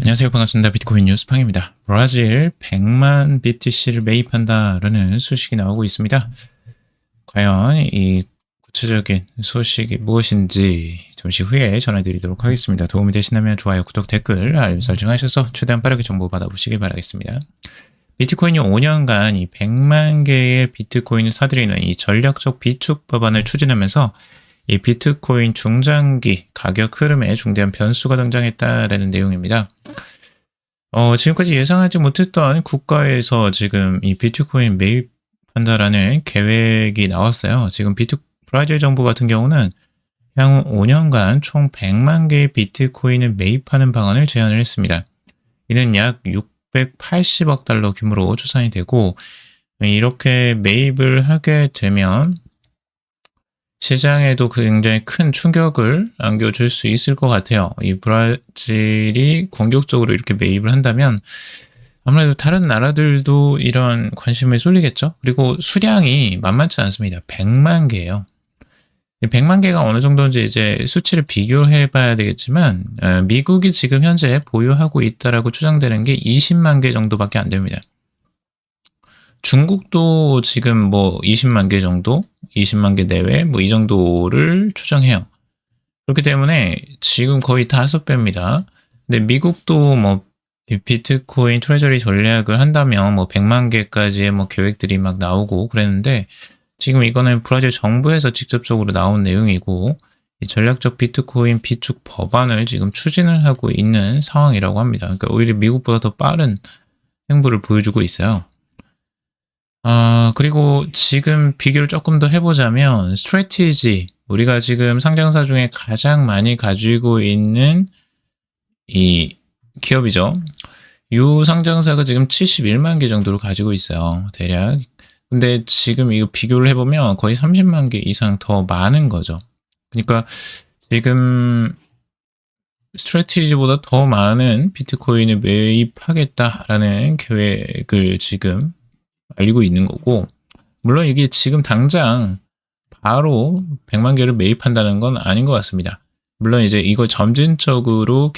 안녕하세요. 반갑습니다. 비트코인 뉴스팡입니다. 브라질 100만 BTC를 매입한다라는 소식이 나오고 있습니다. 과연 이 구체적인 소식이 무엇인지 잠시 후에 전해드리도록 하겠습니다. 도움이 되신다면 좋아요, 구독, 댓글, 알림 설정하셔서 최대한 빠르게 정보 받아보시길 바라겠습니다. 비트코인이 5년간 이 100만 개의 비트코인을 사들이는 이 전략적 비축 법안을 추진하면서 이 비트코인 중장기 가격 흐름에 중대한 변수가 등장했다라는 내용입니다. 지금까지 예상하지 못했던 국가에서 지금 이 비트코인 매입한다라는 계획이 나왔어요. 지금 브라질 정부 같은 경우는 향후 5년간 총 100만 개의 비트코인을 매입하는 방안을 제안을 했습니다. 이는 약 680억 달러 규모로 추산이 되고, 이렇게 매입을 하게 되면 시장에도 굉장히 큰 충격을 안겨줄 수 있을 것 같아요. 이 브라질이 공격적으로 이렇게 매입을 한다면 아무래도 다른 나라들도 이런 관심을 쏠리겠죠. 그리고 수량이 만만치 않습니다. 100만 개예요. 100만 개가 어느 정도인지 이제 수치를 비교해 봐야 되겠지만, 미국이 지금 현재 보유하고 있다라고 추정되는 게 20만 개 정도밖에 안 됩니다. 중국도 지금 뭐 20만 개 정도, 20만 개 내외 뭐 이 정도를 추정해요. 그렇기 때문에 지금 거의 5배입니다. 근데 미국도 뭐 비트코인 트레저리 전략을 한다면 뭐 100만 개까지의 뭐 계획들이 막 나오고 그랬는데, 지금 이거는 브라질 정부에서 직접적으로 나온 내용이고, 이 전략적 비트코인 비축 법안을 지금 추진을 하고 있는 상황이라고 합니다. 그러니까 오히려 미국보다 더 빠른 행보를 보여주고 있어요. 그리고 지금 비교를 조금 더 해보자면, 스트래티지, 우리가 지금 상장사 중에 가장 많이 가지고 있는 이 기업이죠. 이 상장사가 지금 71만 개 정도를 가지고 있어요, 대략. 근데 지금 이거 비교를 해보면 거의 30만 개 이상 더 많은 거죠. 그러니까 지금 스트래티지보다 더 많은 비트코인을 매입하겠다라는 계획을 지금 알리고 있는 거고, 물론 이게 지금 당장 바로 100만 개를 매입한다는 건 아닌 것 같습니다. 물론 이제 이걸 점진적으로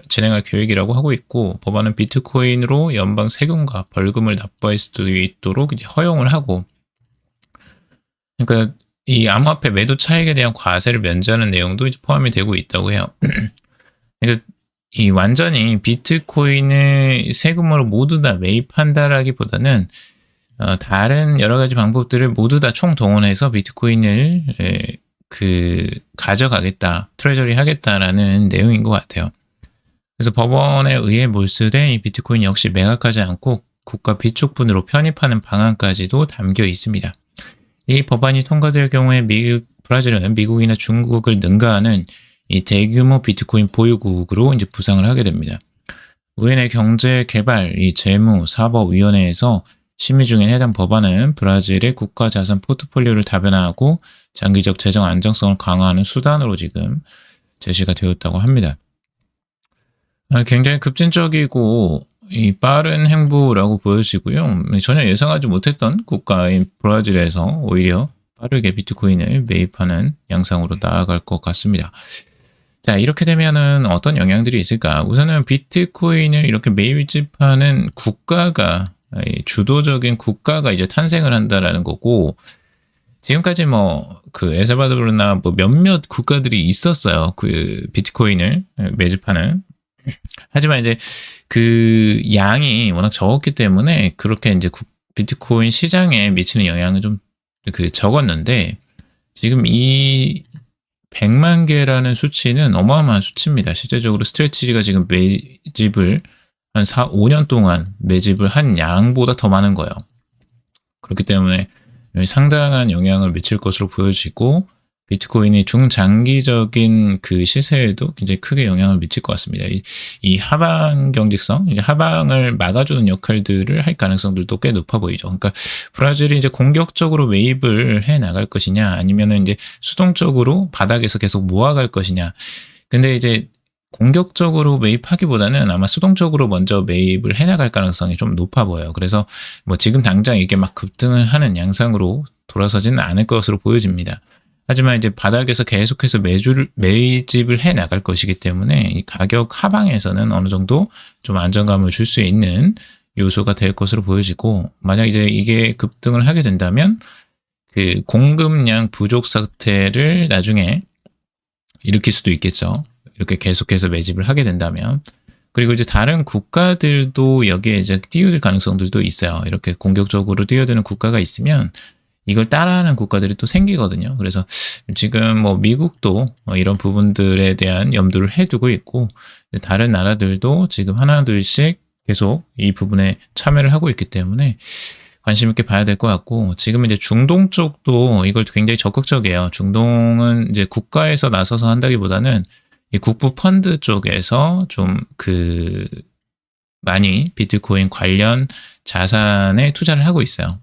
진행할 계획이라고 하고 있고, 법안은 비트코인으로 연방 세금과 벌금을 납부할 수도 있도록 이제 허용을 하고, 그러니까 이 암호화폐 매도 차익에 대한 과세를 면제하는 내용도 이제 포함이 되고 있다고 해요. 그러니까 이 완전히 비트코인을 세금으로 모두 다 매입한다라기보다는 다른 여러 가지 방법들을 모두 다 총동원해서 비트코인을 가져가겠다, 트레저리 하겠다라는 내용인 것 같아요. 그래서 법원에 의해 몰수된 이 비트코인 역시 매각하지 않고 국가 비축분으로 편입하는 방안까지도 담겨 있습니다. 이 법안이 통과될 경우에 브라질은 미국이나 중국을 능가하는 이 대규모 비트코인 보유국으로 이제 부상을 하게 됩니다. 의회 경제개발 재무사법위원회에서 심의 중인 해당 법안은 브라질의 국가자산 포트폴리오를 다변화하고 장기적 재정 안정성을 강화하는 수단으로 지금 제시가 되었다고 합니다. 굉장히 급진적이고 빠른 행보라고 보여지고요. 전혀 예상하지 못했던 국가인 브라질에서 오히려 빠르게 비트코인을 매입하는 양상으로 나아갈 것 같습니다. 자, 이렇게 되면은 어떤 영향들이 있을까? 우선은 비트코인을 이렇게 매입하는 국가가, 주도적인 국가가 이제 탄생을 한다라는 거고, 지금까지 엘살바도르나 몇몇 국가들이 있었어요. 비트코인을 매집하는. 하지만 이제 그 양이 워낙 적었기 때문에 그렇게 이제 비트코인 시장에 미치는 영향은 좀 적었는데, 지금 이 100만 개라는 수치는 어마어마한 수치입니다. 실제적으로 스트래티지가 지금 매집을 한 5년 동안 매집을 한 양보다 더 많은 거예요. 그렇기 때문에 상당한 영향을 미칠 것으로 보여지고, 비트코인이 중장기적인 그 시세에도 굉장히 크게 영향을 미칠 것 같습니다. 이 하방 경직성, 하방을 막아주는 역할들을 할 가능성들도 꽤 높아 보이죠. 그러니까 브라질이 이제 공격적으로 매입을 해 나갈 것이냐, 아니면은 이제 수동적으로 바닥에서 계속 모아갈 것이냐. 근데 이제 공격적으로 매입하기보다는 아마 수동적으로 먼저 매입을 해 나갈 가능성이 좀 높아 보여요. 그래서 지금 당장 이게 막 급등을 하는 양상으로 돌아서지는 않을 것으로 보여집니다. 하지만 이제 바닥에서 계속해서 매집을 해 나갈 것이기 때문에 이 가격 하방에서는 어느 정도 좀 안정감을 줄 수 있는 요소가 될 것으로 보여지고, 만약 이제 이게 급등을 하게 된다면 그 공급량 부족 사태를 나중에 일으킬 수도 있겠죠. 이렇게 계속해서 매집을 하게 된다면. 그리고 이제 다른 국가들도 여기에 이제 뛰어들 가능성들도 있어요. 이렇게 공격적으로 뛰어드는 국가가 있으면 이걸 따라하는 국가들이 또 생기거든요. 그래서 지금 뭐 미국도 이런 부분들에 대한 염두를 해두고 있고, 다른 나라들도 지금 하나둘씩 계속 이 부분에 참여를 하고 있기 때문에 관심 있게 봐야 될 것 같고, 지금 이제 중동 쪽도 이걸 굉장히 적극적이에요. 중동은 이제 국가에서 나서서 한다기보다는 이 국부 펀드 쪽에서 좀 많이 비트코인 관련 자산에 투자를 하고 있어요.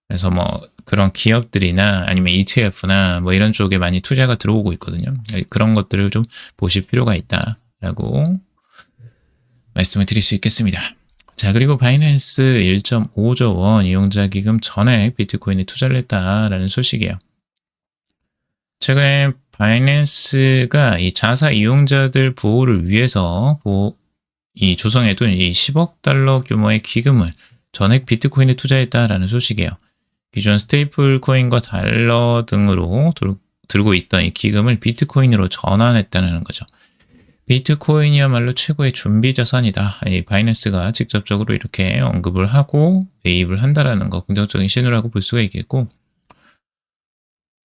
그래서 뭐 그런 기업들이나 아니면 ETF나 뭐 이런 쪽에 많이 투자가 들어오고 있거든요. 그런 것들을 좀 보실 필요가 있다라고 말씀을 드릴 수 있겠습니다. 자, 그리고 바이낸스 1.5조 원 이용자 기금 전액 비트코인에 투자를 했다라는 소식이에요. 최근에 바이낸스가 이 자사 이용자들 보호를 위해서 조성해둔 이 10억 달러 규모의 기금을 전액 비트코인에 투자했다라는 소식이에요. 기존 스테이플 코인과 달러 등으로 들고 있던 이 기금을 비트코인으로 전환했다는 거죠. 비트코인이야말로 최고의 준비 자산이다. 이 바이낸스가 직접적으로 이렇게 언급을 하고 매입을 한다라는 거, 긍정적인 신호라고 볼 수가 있겠고,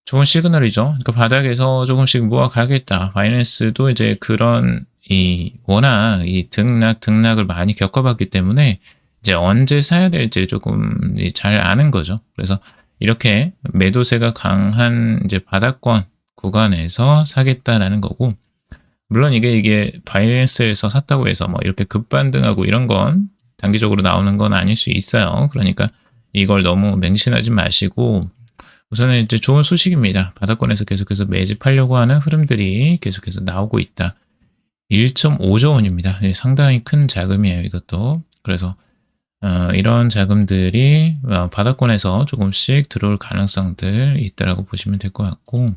좋은 시그널이죠. 그러니까 바닥에서 조금씩 모아가겠다. 바이낸스도 이제 그런 워낙 이 등락을 많이 겪어봤기 때문에 이제 언제 사야 될지 조금 잘 아는 거죠. 그래서 이렇게 매도세가 강한 이제 바닥권 구간에서 사겠다라는 거고, 물론 이게 바이낸스에서 샀다고 해서 뭐 이렇게 급반등하고 이런 건 단기적으로 나오는 건 아닐 수 있어요. 그러니까 이걸 너무 맹신하지 마시고, 우선은 이제 좋은 소식입니다. 바닥권에서 계속해서 매집하려고 하는 흐름들이 계속해서 나오고 있다. 1.5조 원입니다. 상당히 큰 자금이에요, 이것도. 그래서 이런 자금들이 바닥권에서 조금씩 들어올 가능성들 있다라고 보시면 될 것 같고,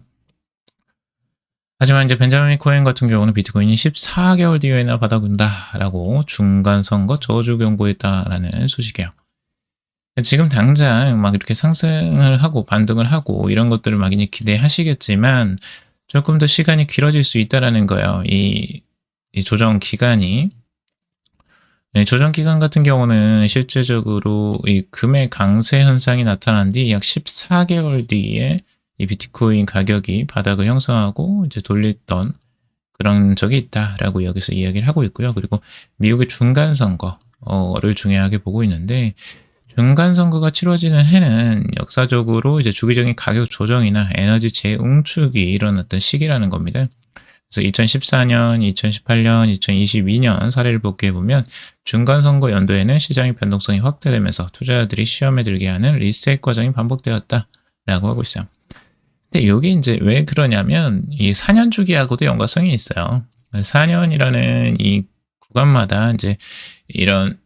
하지만 이제 벤자민 코인 같은 경우는 비트코인이 14개월 뒤에나 바닥온다라고 중간 선거 저주 경고했다라는 소식이에요. 지금 당장 막 이렇게 상승을 하고 반등을 하고 이런 것들을 막 기대하시겠지만 조금 더 시간이 길어질 수 있다라는 거예요. 이 조정 기간이. 조정 기간 같은 경우는 실제적으로 이 금의 강세 현상이 나타난 뒤 약 14개월 뒤에 이 비트코인 가격이 바닥을 형성하고 이제 돌렸던 그런 적이 있다라고 여기서 이야기를 하고 있고요. 그리고 미국의 중간 선거를 중요하게 보고 있는데, 중간 선거가 치러지는 해는 역사적으로 이제 주기적인 가격 조정이나 에너지 재응축이 일어났던 시기라는 겁니다. 그래서 2014년, 2018년, 2022년 사례를 복귀해 보면 중간 선거 연도에는 시장의 변동성이 확대되면서 투자자들이 시험에 들게 하는 리셋 과정이 반복되었다라고 하고 있어요. 근데 이게 이제 왜 그러냐면 이 4년 주기하고도 연관성이 있어요. 4년이라는 이 구간마다 이제 이런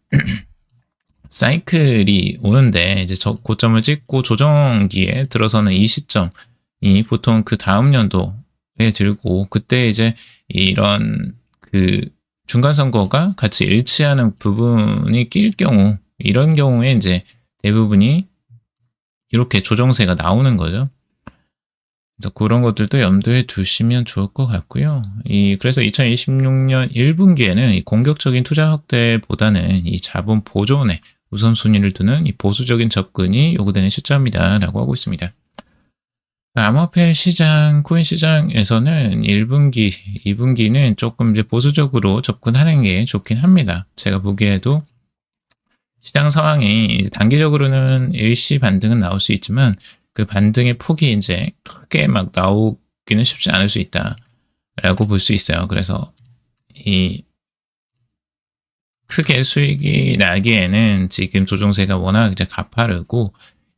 사이클이 오는데, 이제 고점을 찍고 조정기에 들어서는 이 시점이 보통 그 다음 연도에 들고, 그때 이제 이런 중간 선거가 같이 일치하는 부분이 낄 경우, 이런 경우에 이제 대부분이 이렇게 조정세가 나오는 거죠. 그래서 그런 것들도 염두에 두시면 좋을 것 같고요. 그래서 2026년 1분기에는 이 공격적인 투자 확대보다는 이 자본 보존에 우선순위를 두는 이 보수적인 접근이 요구되는 시점이다라고 하고 있습니다. 암호화폐 시장, 코인 시장에서는 1분기, 2분기는 조금 이제 보수적으로 접근하는 게 좋긴 합니다. 제가 보기에도 시장 상황이 단기적으로는 일시 반등은 나올 수 있지만 그 반등의 폭이 이제 크게 막 나오기는 쉽지 않을 수 있다라고 볼 수 있어요. 그래서 크게 수익이 나기에는 지금 조정세가 워낙 이제 가파르고,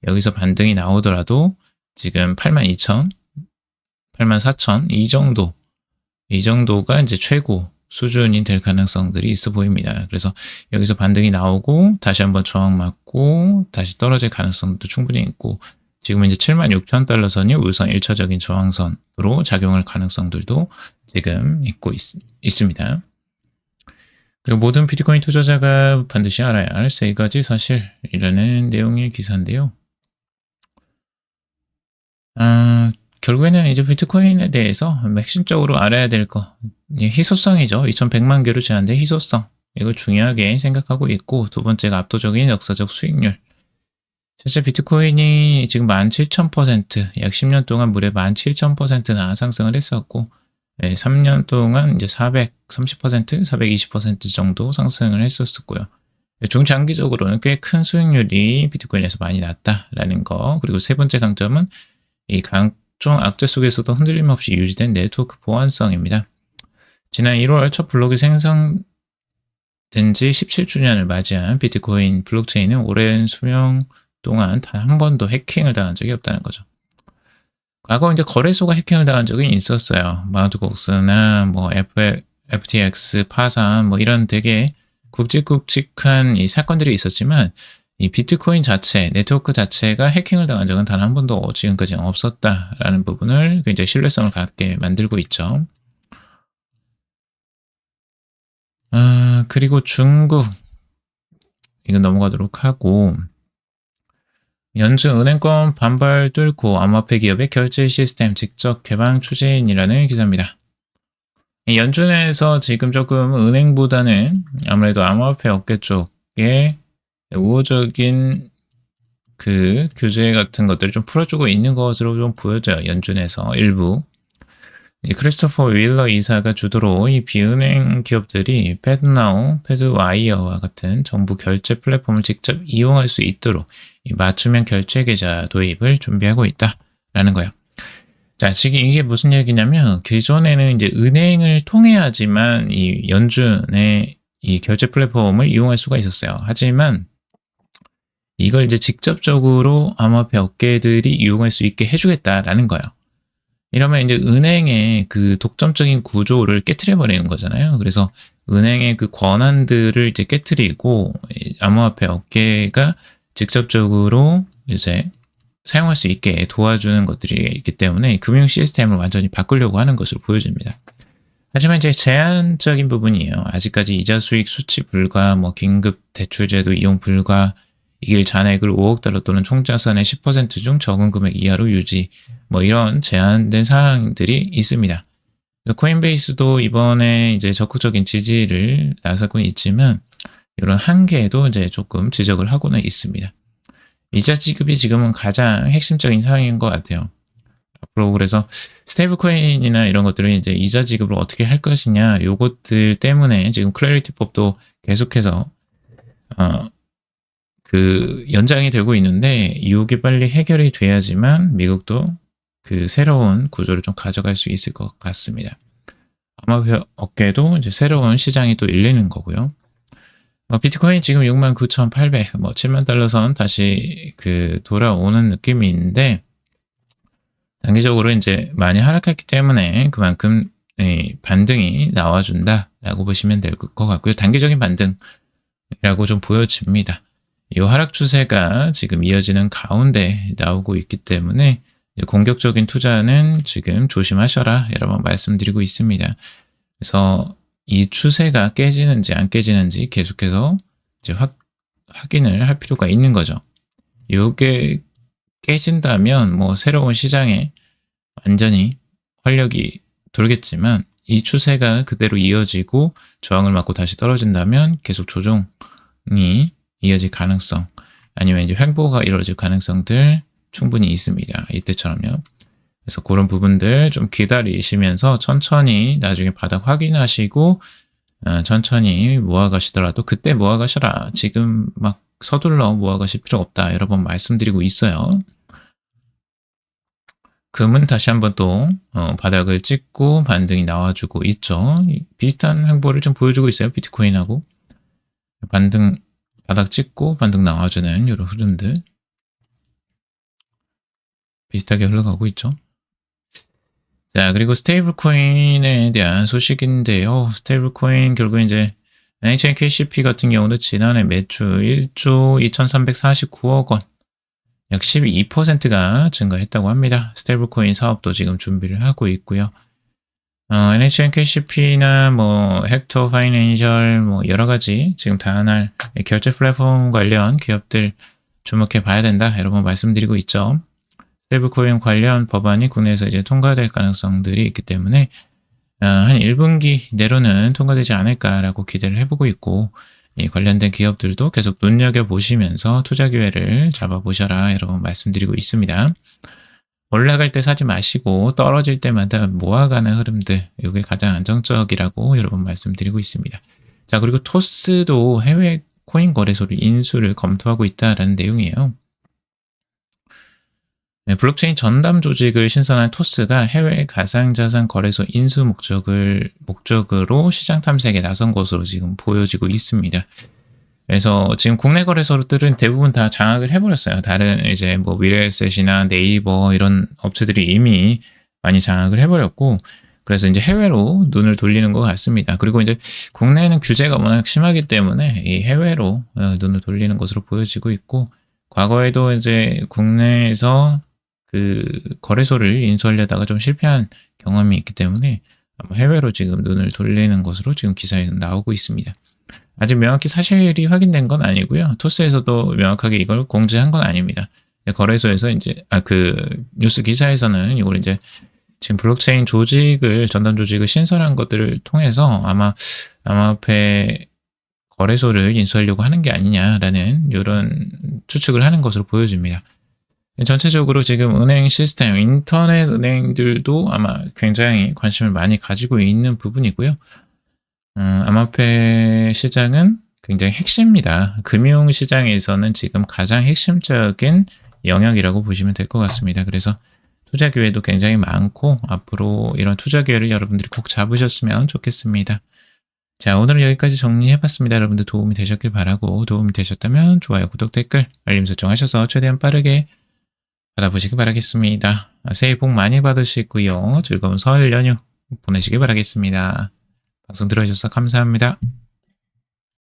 여기서 반등이 나오더라도 지금 82,000, 84,000 이 정도가 이제 최고 수준이 될 가능성들이 있어 보입니다. 그래서 여기서 반등이 나오고 다시 한번 저항 맞고 다시 떨어질 가능성도 충분히 있고, 지금 이제 76,000달러 선이 우선 1차적인 저항선으로 작용할 가능성들도 지금 있습니다. 그리고 모든 비트코인 투자자가 반드시 알아야 할 세 가지 사실이라는 내용의 기사인데요. 결국에는 이제 비트코인에 대해서 핵심적으로 알아야 될 거, 희소성이죠. 2,100만 개로 제한된 희소성. 이걸 중요하게 생각하고 있고, 두 번째가 압도적인 역사적 수익률. 실제 비트코인이 지금 17,000%, 약 10년 동안 무려 17,000%나 상승을 했었고, 3년 동안 이제 430%, 420% 정도 상승을 했었고요. 중장기적으로는 꽤 큰 수익률이 비트코인에서 많이 났다라는 거. 그리고 세 번째 강점은 이 각종 악재 속에서도 흔들림 없이 유지된 네트워크 보안성입니다. 지난 1월 첫 블록이 생성된 지 17주년을 맞이한 비트코인 블록체인은 오랜 수명 동안 단 한 번도 해킹을 당한 적이 없다는 거죠. 과거 이제 거래소가 해킹을 당한 적이 있었어요. 마운트곡스나 뭐 FTX 파산 뭐 이런 되게 굵직굵직한 이 사건들이 있었지만 이 비트코인 자체, 네트워크 자체가 해킹을 당한 적은 단 한 번도 지금까지 없었다라는 부분을 굉장히 신뢰성을 갖게 만들고 있죠. 그리고 중국, 이건 넘어가도록 하고, 연준 은행권 반발 뚫고 암호화폐 기업의 결제 시스템 직접 개방 추진이라는 기사입니다. 연준에서 지금 조금 은행보다는 아무래도 암호화폐 업계 쪽에 우호적인 그 규제 같은 것들을 좀 풀어주고 있는 것으로 좀 보여져요. 연준에서 일부. 크리스토퍼 윌러 이사가 주도로 이 비은행 기업들이 패드나우, 패드와이어와 같은 정부 결제 플랫폼을 직접 이용할 수 있도록 이 맞춤형 결제 계좌 도입을 준비하고 있다라는 거예요. 자, 지금 이게 무슨 얘기냐면 기존에는 이제 은행을 통해야지만 이 연준의 이 결제 플랫폼을 이용할 수가 있었어요. 하지만 이걸 이제 직접적으로 암호화폐 업계들이 이용할 수 있게 해주겠다라는 거예요. 이러면 이제 은행의 그 독점적인 구조를 깨트려 버리는 거잖아요. 그래서 은행의 그 권한들을 이제 깨트리고 암호화폐 업계가 직접적으로 이제 사용할 수 있게 도와주는 것들이 있기 때문에 금융 시스템을 완전히 바꾸려고 하는 것으로 보여집니다. 하지만 이제 제한적인 부분이에요. 아직까지 이자 수익 수치 불가, 뭐 긴급 대출제도 이용 불가, 이길 잔액을 5억 달러 또는 총자산의 10% 중 적은 금액 이하로 유지, 뭐 이런 제한된 사항들이 있습니다. 코인베이스도 이번에 이제 적극적인 지지를 나서고 있지만 이런 한계에도 이제 조금 지적을 하고는 있습니다. 이자 지급이 지금은 가장 핵심적인 사항인 것 같아요. 앞으로 그래서 스테이블 코인이나 이런 것들은 이제 이자 지급을 어떻게 할 것이냐, 요것들 때문에 지금 클래리티법도 계속해서 그 연장이 되고 있는데 이게 빨리 해결이 돼야지만 미국도 그 새로운 구조를 좀 가져갈 수 있을 것 같습니다. 암호화폐 업계도 이제 새로운 시장이 또 열리는 거고요. 비트코인 지금 69,800, 뭐 7만 달러 선 다시 그 돌아오는 느낌인데 단기적으로 이제 많이 하락했기 때문에 그만큼 반등이 나와준다라고 보시면 될 것 같고요. 단기적인 반등이라고 좀 보여집니다. 이 하락 추세가 지금 이어지는 가운데 나오고 있기 때문에 공격적인 투자는 지금 조심하셔라 여러 번 말씀드리고 있습니다. 그래서 이 추세가 깨지는지 안 깨지는지 계속해서 이제 확인을 할 필요가 있는 거죠. 이게 깨진다면 뭐 새로운 시장에 완전히 활력이 돌겠지만 이 추세가 그대로 이어지고 저항을 맞고 다시 떨어진다면 계속 조정이 이어질 가능성 아니면 이제 횡보가 이루어질 가능성들 충분히 있습니다. 이때처럼요. 그래서 그런 부분들 좀 기다리시면서 천천히 나중에 바닥 확인하시고 천천히 모아가시더라도 그때 모아가셔라. 지금 막 서둘러 모아가실 필요 없다. 여러 번 말씀드리고 있어요. 금은 다시 한번 또 바닥을 찍고 반등이 나와주고 있죠. 비슷한 횡보를 좀 보여주고 있어요. 비트코인하고 바닥 찍고 반등 나와주는 이런 흐름들 비슷하게 흘러가고 있죠. 자, 그리고 스테이블 코인에 대한 소식인데요. 스테이블 코인 결국 이제 NHNKCP 같은 경우도 지난해 매출 1조 2,349억 원 약 12%가 증가했다고 합니다. 스테이블코인 사업도 지금 준비를 하고 있고요. NHN KCP나 뭐 헥터 파이낸셜 뭐 여러 가지 지금 다양한 결제 플랫폼 관련 기업들 주목해 봐야 된다. 여러 번 말씀드리고 있죠. 스테이블코인 관련 법안이 국내에서 이제 통과될 가능성들이 있기 때문에 한 1분기 내로는 통과되지 않을까라고 기대를 해보고 있고, 이 관련된 기업들도 계속 눈여겨보시면서 투자 기회를 잡아보셔라 여러분 말씀드리고 있습니다. 올라갈 때 사지 마시고 떨어질 때마다 모아가는 흐름들, 이게 가장 안정적이라고 여러분 말씀드리고 있습니다. 자, 그리고 토스도 해외 코인 거래소를 인수를 검토하고 있다라는 내용이에요. 네, 블록체인 전담 조직을 신설한 토스가 해외 가상자산 거래소 인수 목적으로 시장 탐색에 나선 것으로 지금 보여지고 있습니다. 그래서 지금 국내 거래소들은 대부분 다 장악을 해버렸어요. 다른 이제 뭐 미래에셋이나 네이버 이런 업체들이 이미 많이 장악을 해버렸고, 그래서 이제 해외로 눈을 돌리는 것 같습니다. 그리고 이제 국내에는 규제가 워낙 심하기 때문에 이 해외로 눈을 돌리는 것으로 보여지고 있고, 과거에도 이제 국내에서 그 거래소를 인수하려다가 좀 실패한 경험이 있기 때문에 아마 해외로 지금 눈을 돌리는 것으로 지금 기사에 나오고 있습니다. 아직 명확히 사실이 확인된 건 아니고요. 토스에서도 명확하게 이걸 공지한 건 아닙니다. 거래소에서 이제 그 뉴스 기사에서는 이걸 이제 지금 블록체인 전담 조직을 신설한 것들을 통해서 아마 암호화폐 거래소를 인수하려고 하는 게 아니냐라는 이런 추측을 하는 것으로 보여집니다. 전체적으로 지금 은행 시스템, 인터넷 은행들도 아마 굉장히 관심을 많이 가지고 있는 부분이고요. 암호화폐 시장은 굉장히 핵심입니다. 금융 시장에서는 지금 가장 핵심적인 영역이라고 보시면 될 것 같습니다. 그래서 투자 기회도 굉장히 많고 앞으로 이런 투자 기회를 여러분들이 꼭 잡으셨으면 좋겠습니다. 자, 오늘은 여기까지 정리해봤습니다. 여러분들 도움이 되셨길 바라고, 도움이 되셨다면 좋아요, 구독, 댓글, 알림 설정하셔서 최대한 빠르게 받아보시기 바라겠습니다. 새해 복 많이 받으시고요. 즐거운 설 연휴 보내시기 바라겠습니다. 방송 들어주셔서 감사합니다.